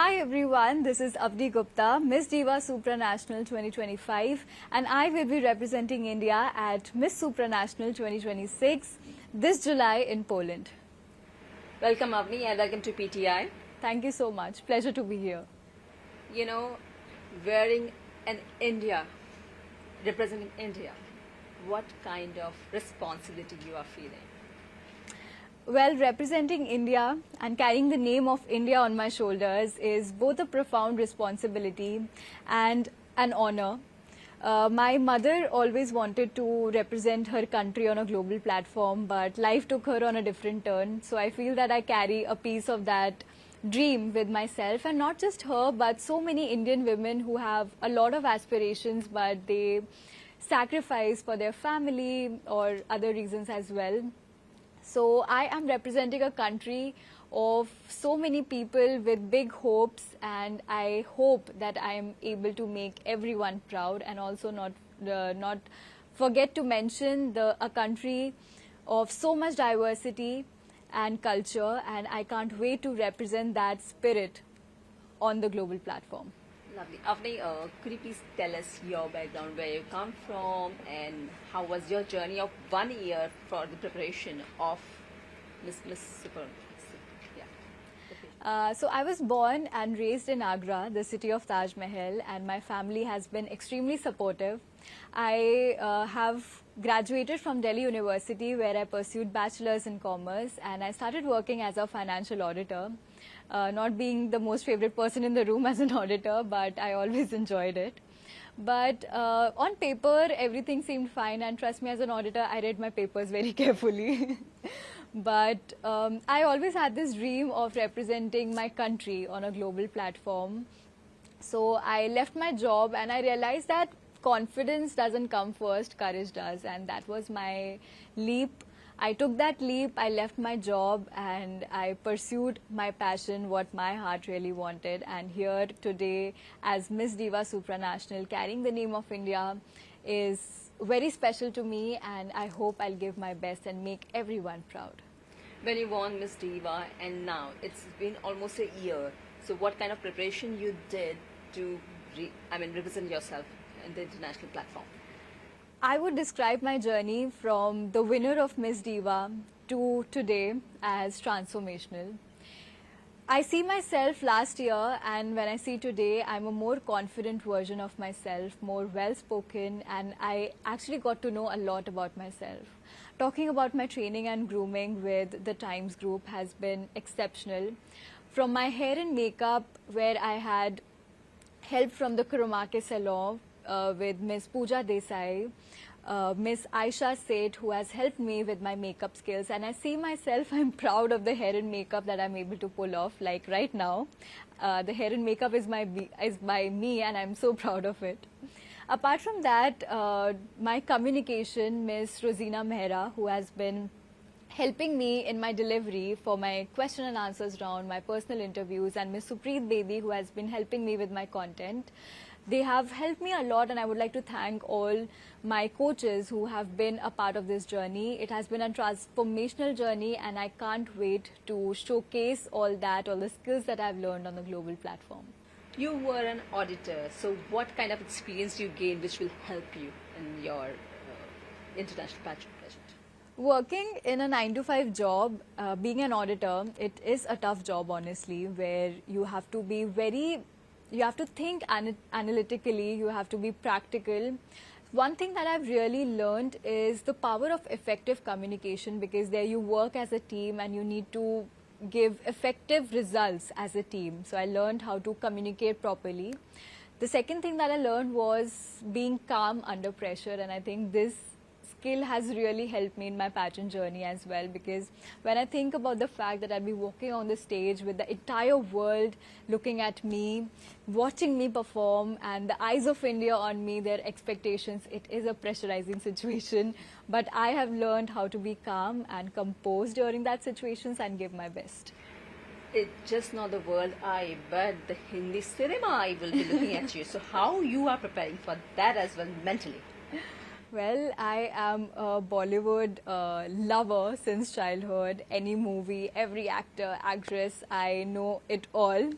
Hi everyone, this is Avni Gupta, Miss Diva Supranational 2025, and I will be representing India at Miss Supranational 2026 this July in Poland. Welcome, Avni, and welcome to PTI. Thank you so much. Pleasure to be here. You know, wearing an India, representing India, what kind of responsibility you are feeling? Well, representing India and carrying the name of India on my shoulders is both a profound responsibility and an honor. My mother always wanted to represent her country on a global platform, but life took her on a different turn. So I feel that I carry a piece of that dream with myself, and not just her, but so many Indian women who have a lot of aspirations, but they sacrifice for their family or other reasons as well. So I am representing a country of so many people with big hopes, and I hope that I am able to make everyone proud, and also not forget to mention a country of so much diversity and culture, and I can't wait to represent that spirit on the global platform. Lovely. Avni, could you please tell us your background, where you come from, and how was your journey of 1 year for the preparation of Miss Super? Yeah. So I was born and raised in Agra, the city of Taj Mahal, and my family has been extremely supportive. I have graduated from Delhi University, where I pursued bachelor's in commerce, and I started working as a financial auditor. Not being the most favorite person in the room as an auditor, but I always enjoyed it. But on paper, everything seemed fine, and trust me, as an auditor, I read my papers very carefully. But I always had this dream of representing my country on a global platform. So I left my job, and I realized that confidence doesn't come first, courage does, and that was my leap. I took that leap, I left my job, and I pursued my passion, what my heart really wanted. And here today as Miss Diva Supranational, carrying the name of India, is very special to me, and I hope I'll give my best and make everyone proud. When you won Miss Diva, and now it's been almost a year, so what kind of preparation you did to represent yourself in the international platform? I would describe my journey from the winner of Miss Diva to today as transformational. I see myself last year, and when I see today, I'm a more confident version of myself, more well-spoken, and I actually got to know a lot about myself. Talking about my training and grooming with the Times Group has been exceptional. From my hair and makeup, where I had help from the Cromake Salon, with Miss Pooja Desai, Miss Aisha Seth, who has helped me with my makeup skills, and I see myself, I'm proud of the hair and makeup that I'm able to pull off, like right now. The hair and makeup is by me, and I'm so proud of it. Apart from that, my communication, Miss Rosina Mehra, who has been helping me in my delivery for my question and answers round, my personal interviews, and Miss Supreet Bedi, who has been helping me with my content. They have helped me a lot, and I would like to thank all my coaches who have been a part of this journey. It has been a transformational journey, and I can't wait to showcase all the skills that I've learned on the global platform. You were an auditor, so what kind of experience you gained which will help you in your international pageant? Working in a 9-to-5 job, being an auditor, it is a tough job, honestly, where you have to be you have to think analytically, you have to be practical. One thing that I've really learned is the power of effective communication, because there you work as a team and you need to give effective results as a team. So I learned how to communicate properly. The second thing that I learned was being calm under pressure, and I think this skill has really helped me in my pageant journey as well, because when I think about the fact that I'll be walking on the stage with the entire world looking at me, watching me perform, and the eyes of India on me, their expectations, it is a pressurizing situation. But I have learned how to be calm and composed during that situations and give my best. It's just not the world eye, but the Hindi cinema eye will be looking at you. So how you are preparing for that as well mentally? Well, I am a Bollywood lover since childhood. Any movie, every actor, actress, I know it all.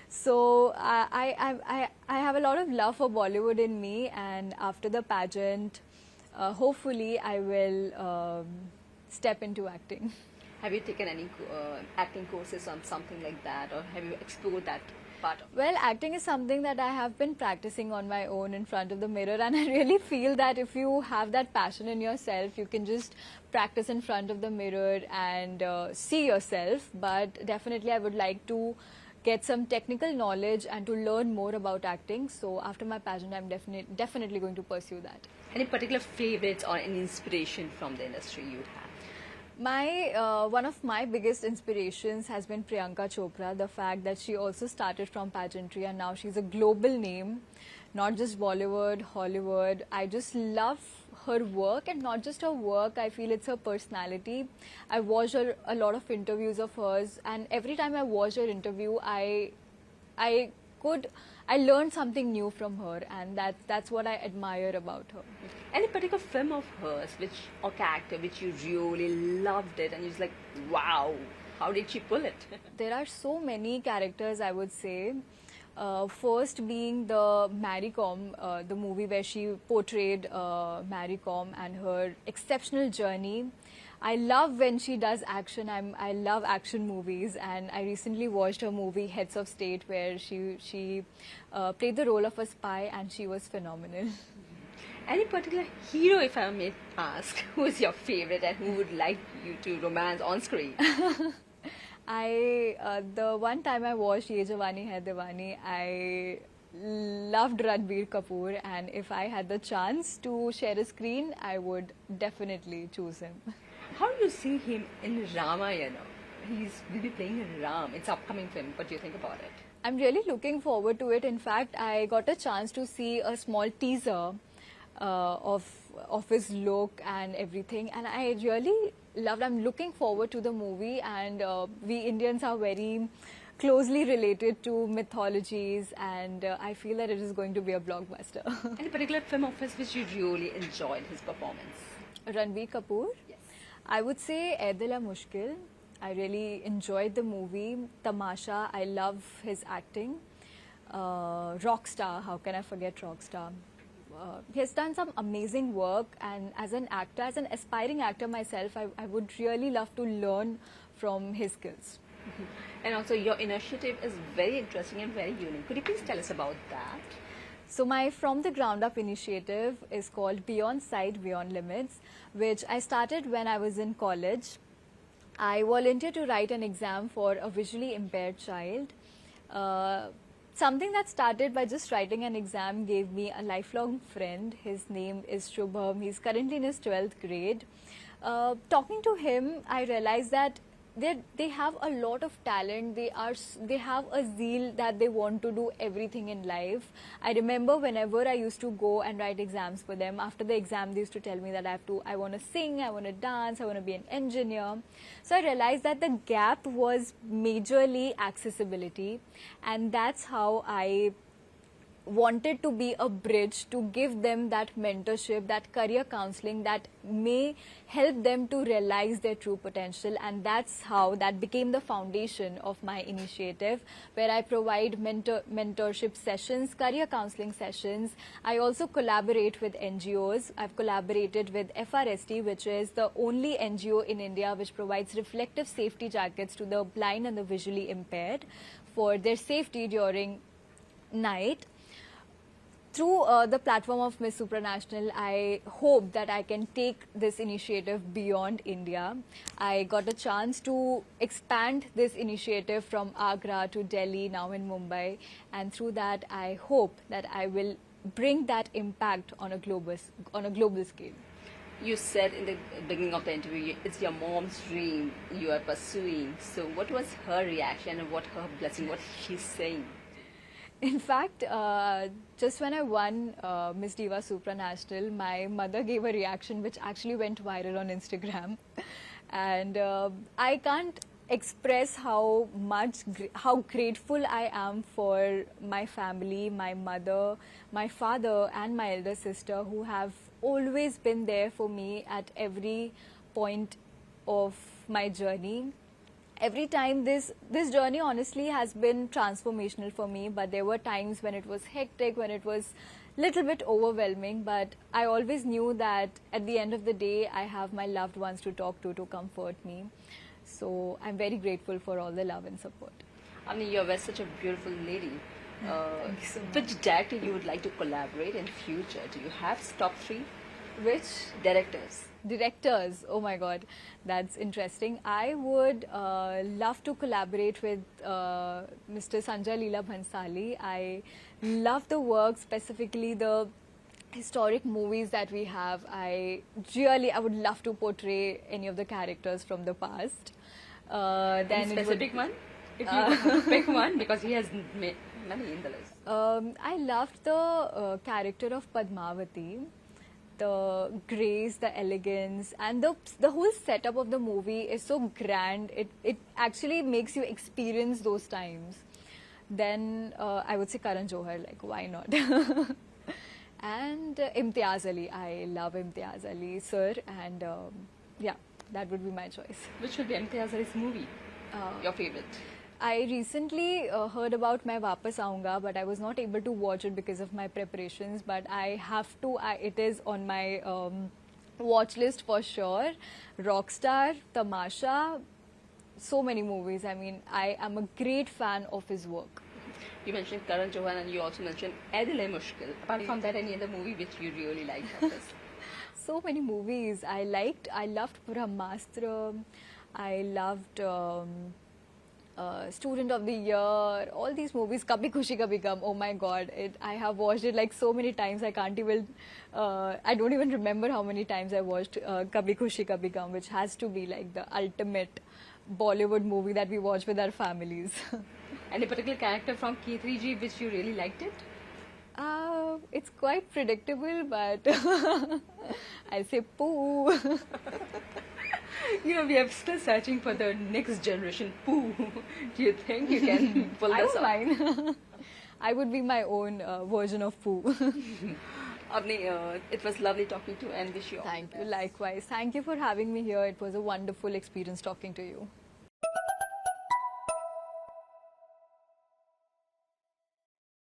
So I have a lot of love for Bollywood in me, and after the pageant, hopefully I will step into acting. Have you taken any acting courses on something like that, or have you explored that part of? Well, acting is something that I have been practicing on my own in front of the mirror, and I really feel that if you have that passion in yourself, you can just practice in front of the mirror and see yourself. But definitely, I would like to get some technical knowledge and to learn more about acting. So after my pageant, I'm definitely going to pursue that. Any particular favorites or any inspiration from the industry you'd have? One of my biggest inspirations has been Priyanka Chopra. The fact that she also started from pageantry and now she's a global name, not just Bollywood, Hollywood. I just love her work, and not just her work. I feel it's her personality. I watched a lot of interviews of hers, and every time I watch her interview, I could I learned something new from her, and that's what I admire about her. Any particular film of hers, which or character which you really loved it, and you're just like, wow, how did she pull it? There are so many characters, I would say. First being the Mary Kom, the movie where she portrayed Mary Kom and her exceptional journey. I love when she does action. I love action movies, and I recently watched her movie Heads of State, where she played the role of a spy, and she was phenomenal. Any particular hero, if I may ask, who is your favorite and who would like you to romance on screen? The one time I watched Ye Jawani Hai Diwani, I loved Ranbir Kapoor, and if I had the chance to share a screen, I would definitely choose him. How do you see him in Ramayana? Will be playing Ram. It's upcoming film. What do you think about it? I'm really looking forward to it. In fact, I got a chance to see a small teaser of his look and everything, and I really loved. I'm looking forward to the movie, and we Indians are very closely related to mythologies, and I feel that it is going to be a blockbuster. Any particular film of his which you really enjoyed his performance? Ranbir Kapoor? Yes. I would say Ae Dil Hai Mushkil. I really enjoyed the movie. Tamasha, I love his acting. Rockstar, how can I forget Rockstar? He has done some amazing work, and as an actor, as an aspiring actor myself, I would really love to learn from his skills. And also your initiative is very interesting and very unique. Could you please tell us about that? So my From the Ground Up initiative is called Beyond Sight, Beyond Limits, which I started when I was in college. I volunteered to write an exam for a visually impaired child. Something that started by just writing an exam gave me a lifelong friend. His name is Shubham. He's currently in his 12th grade. Talking to him, I realized that they have a lot of talent. They have a zeal that they want to do everything in life. I remember whenever I used to go and write exams for them, after the exam they used to tell me that I want to sing, I want to dance, I want to be an engineer. So I realized that the gap was majorly accessibility, and that's how I wanted to be a bridge to give them that mentorship, that career counseling that may help them to realize their true potential. And that's how that became the foundation of my initiative, where I provide mentorship sessions, career counseling sessions. I also collaborate with NGOs. I've collaborated with FRST, which is the only NGO in India which provides reflective safety jackets to the blind and the visually impaired for their safety during night. Through the platform of Miss Supranational, I hope that I can take this initiative beyond India. I got a chance to expand this initiative from Agra to Delhi, now in Mumbai, and through that I hope that I will bring that impact on a global scale. You said in the beginning of the interview, it's your mom's dream you are pursuing. So what was her reaction and what her blessing, what she's saying? In fact, just when I won Miss Diva Supranational, my mother gave a reaction which actually went viral on Instagram. And I can't express how grateful I am for my family, my mother, my father, and my elder sister, who have always been there for me at every point of my journey. every time this journey honestly has been transformational for me, but there were times when it was hectic, when it was little bit overwhelming, but I always knew that at the end of the day I have my loved ones to talk to comfort me. So I'm very grateful for all the love and support. I mean, you're such a beautiful lady. Thank you so much. Which director you would like to collaborate in future? Do you have top three Which directors? directors? Oh my god, that's interesting. I would love to collaborate with Mr. Sanjay Leela Bhansali. I love the work, specifically the historic movies that we have. I would love to portray any of the characters from the past. Any Then it would, specific one? If you want to pick one, because he has many in the list. I loved the character of Padmavati, the grace, the elegance, and the whole setup of the movie is so grand. It actually makes you experience those times. Then I would say Karan Johar, like why not? And Imtiaz Ali. I love Imtiaz Ali sir, and yeah, that would be my choice. Which would be Imtiaz Ali's movie? Your favorite? I recently heard about Main Vapas Aunga, but I was not able to watch it because of my preparations. But I have to. It is on my watch list for sure. Rockstar, Tamasha, so many movies. I mean, I am a great fan of his work. You mentioned Karan Johar and you also mentioned Aadil Mushkil. Apart from that, any other movie which you really liked of his? So many movies I liked. I loved Brahmastra. I loved Student of the Year. All these movies. Kabhi Khushi Kabhi Gum. Oh my God! I have watched it like so many times. I can't even. I don't even remember how many times I watched Kabhi Khushi Kabhi Gum, which has to be like the ultimate Bollywood movie that we watch with our families. Any particular character from K3G which you really liked it? It's quite predictable, but I'll say Pooh. You know, we are still searching for the next generation Pooh. Do you think you can pull I this don't off? mind. I would be my own version of Pooh. Avni, it was lovely talking to you and wish you all Thank the you. best. Likewise. Thank you for having me here. It was a wonderful experience talking to you.